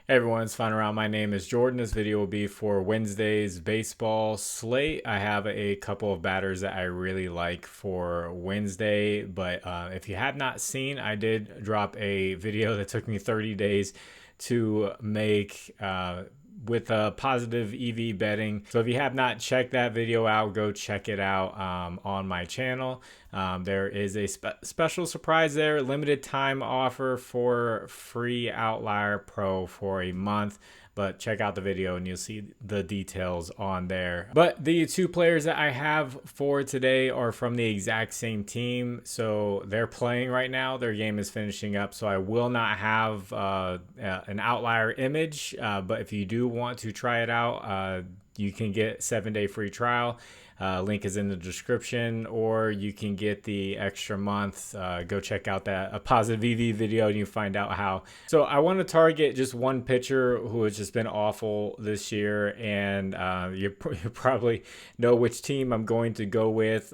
Hey everyone, it's Fun Around. My name is Jordan. This video will be for Wednesday's baseball slate. I have a couple of batters that I really like for Wednesday, but if you have not seen, I did drop a video that took me 30 days to make with positive EV betting. So if you have not checked that video out, go check it out on my channel. There is a special surprise there, limited time offer for free Outlier Pro for a month. But check out the video and you'll see the details on there. But the two players that I have for today are from the exact same team. So they're playing right now. Their game is finishing up. So I will not have an outlier image. But if you do want to try it out, you can get 7-day free trial. Link is in the description, or you can get the extra month. Go check out a positive EV video and you find out how. So I want to target just one pitcher who has just been awful this year, and you probably know which team I'm going to go with.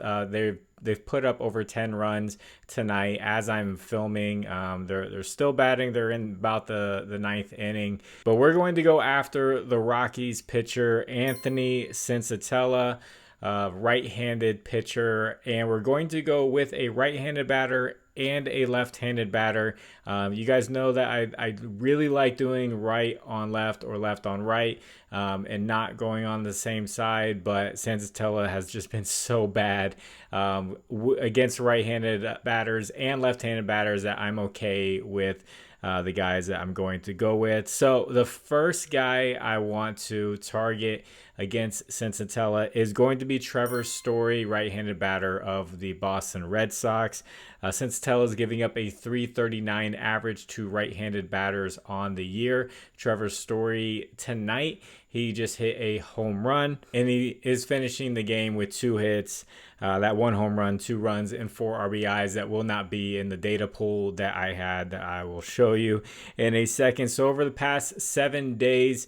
They've put up over 10 runs tonight as I'm filming. They're still batting. They're in about the ninth inning. But we're going to go after the Rockies pitcher, Anthony Sensatella, right-handed pitcher. And we're going to go with a right-handed batter and a left-handed batter. You guys know that I really like doing right on left or left on right, and not going on the same side, but Sensatella has just been so bad against right-handed batters and left-handed batters that I'm okay with the guys that I'm going to go with. So the first guy I want to target against Sensatella is going to be Trevor Story, right-handed batter of the Boston Red Sox. Sensatella is giving up a 339 average to right-handed batters on the year. Trevor Story tonight, he just hit a home run, and he is finishing the game with 2 hits. That 1 home run, 2 runs, and 4 RBIs that will not be in the data pool that I had that I will show you in a second. So over the past 7 days,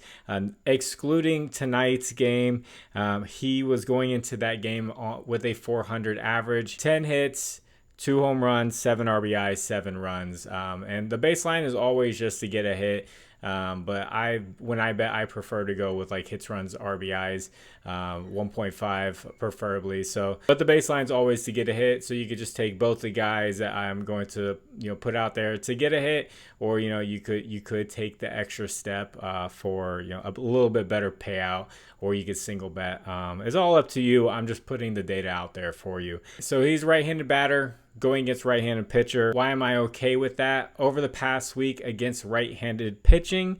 excluding tonight's game, he was going into that game with a 400 average, 10 hits, 2 home runs, 7 RBIs, 7 runs. And the baseline is always just to get a hit. But when I bet, I prefer to go with like hits, runs, RBIs, 1.5 preferably. So, but the baseline is always to get a hit. So you could just take both the guys that I'm going to, put out there to get a hit, or, you could take the extra step, for, a little bit better payout, or you could single bet. It's all up to you. I'm just putting the data out there for you. So he's right-handed batter, going against right-handed pitcher. Why am I okay with that? Over the past week against right-handed pitching,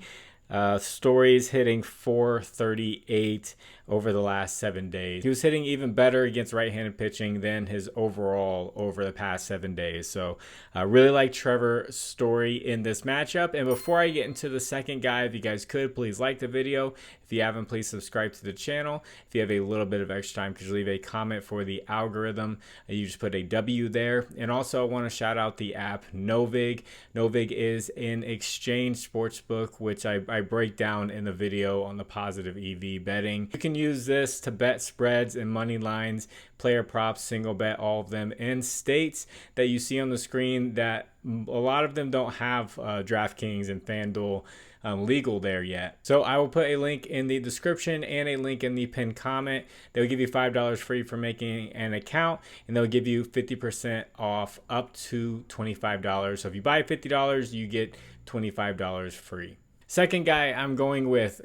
Story's hitting 438 over the last 7 days. He was hitting even better against right-handed pitching than his overall over the past 7 days. So I really like Trevor Story in this matchup. And before I get into the second guy, if you guys could, please like the video. If you haven't, please subscribe to the channel. If you have a little bit of extra time, could you leave a comment for the algorithm? You just put a W there. And also I want to shout out the app Novig. Novig is an exchange sportsbook, which I break down in the video on the positive EV betting. You can use this to bet spreads and money lines, player props, single bet, all of them in states that you see on the screen that a lot of them don't have DraftKings and Fanduel legal there yet. So I will put a link in the description and a link in the pinned comment. They'll give you $5 free for making an account, and they'll give you 50% off up to $25. So if you buy $50, you get $25 free. Second guy I'm going with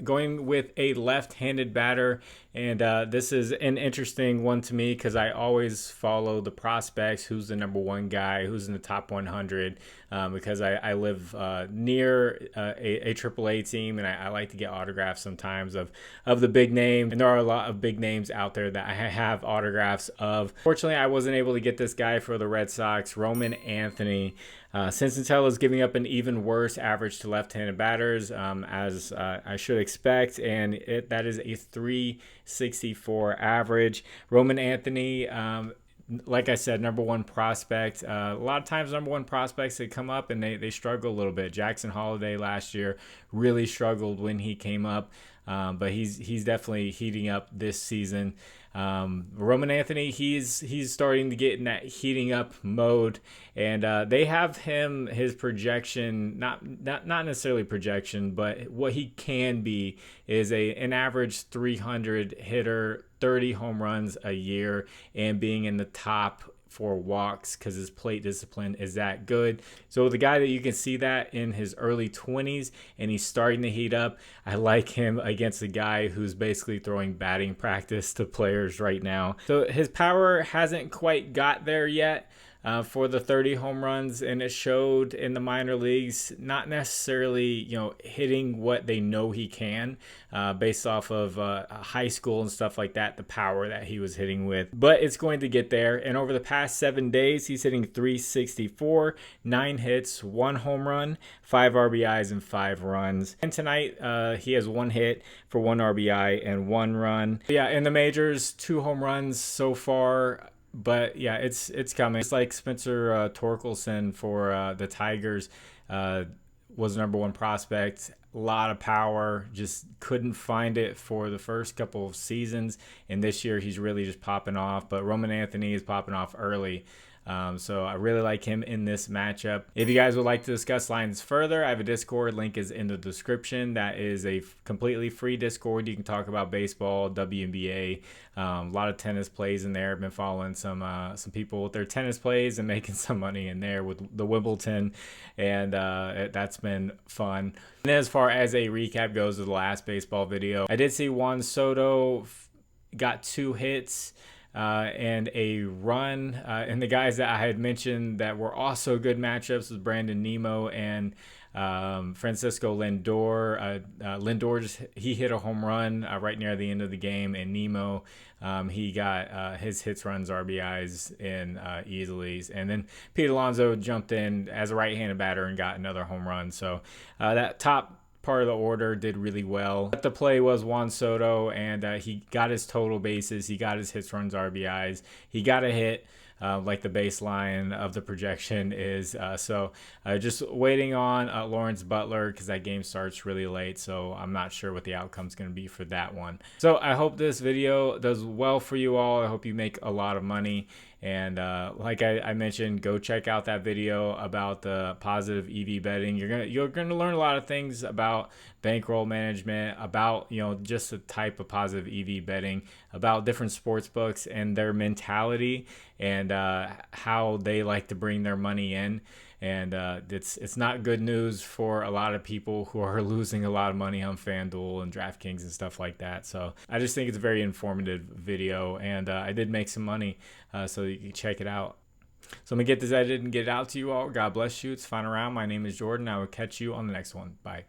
a left-handed batter, and this is an interesting one to me because I always follow the prospects, who's the number 1 guy, who's in the top 100, because I live near a AAA team, and I like to get autographs sometimes of the big name, and there are a lot of big names out there that I have autographs of. Fortunately, I wasn't able to get this guy for the Red Sox, Roman Anthony. Sensatella is giving up an even worse average to left-handed batters, as I should expect, and that is a 364 average. Roman Anthony, like I said, number 1 prospect. A lot of times number 1 prospects, they come up and they struggle a little bit. Jackson Holiday last year really struggled when he came up. but he's definitely heating up this season. Roman Anthony, he's starting to get in that heating up mode, and they have his projection, not necessarily projection, but what he can be is an average 300 hitter, 30 home runs a year, and being in the top for walks because his plate discipline is that good. So the guy that you can see that in his early 20s and he's starting to heat up, I like him against a guy who's basically throwing batting practice to players right now. So his power hasn't quite got there yet. For the 30 home runs, and it showed in the minor leagues, not necessarily, hitting what they know he can based off of high school and stuff like that, the power that he was hitting with, but it's going to get there. And over the past 7 days, he's hitting 364, 9 hits, 1 home run, 5 RBIs, and 5 runs. And tonight, he has 1 hit for 1 RBI and 1 run. Yeah, in the majors, 2 home runs so far. But yeah, it's coming. It's like Spencer Torkelson for the Tigers was #1 prospect. A lot of power, just couldn't find it for the first couple of seasons. And this year he's really just popping off. But Roman Anthony is popping off early. So I really like him in this matchup. If you guys would like to discuss lines further, I have a Discord. Link is in the description. That is a completely free Discord. You can talk about baseball, WNBA, a lot of tennis plays in there. I've been following some people with their tennis plays and making some money in there with the Wimbledon, and that's been fun. And then as far as a recap goes of the last baseball video, I did see Juan Soto got 2 hits. And a run. And the guys that I had mentioned that were also good matchups was Brandon Nimmo and Francisco Lindor. Lindor he hit a home run right near the end of the game, and Nimmo he got his hits, runs, RBIs in easily. And then Pete Alonso jumped in as a right-handed batter and got another home run. So that top part of the order did really well. But the play was Juan Soto, and he got his total bases, he got his hits, runs, RBIs, he got a hit like the baseline of the projection is. So just waiting on Lawrence Butler because that game starts really late, so I'm not sure what the outcome is going to be for that one. So I hope this video does well for you all. I hope you make a lot of money. And like I mentioned, go check out that video about the positive EV betting. You're gonna learn a lot of things about bankroll management, about just the type of positive EV betting, about different sports books and their mentality, and how they like to bring their money in. And it's not good news for a lot of people who are losing a lot of money on Fanduel and DraftKings and stuff like that. So I just think it's a very informative video, and I did make some money, so you can check it out. So I'm going to get this edited and get it out to you all. God bless you. It's fun around. My name is Jordan. I will catch you on the next one. Bye.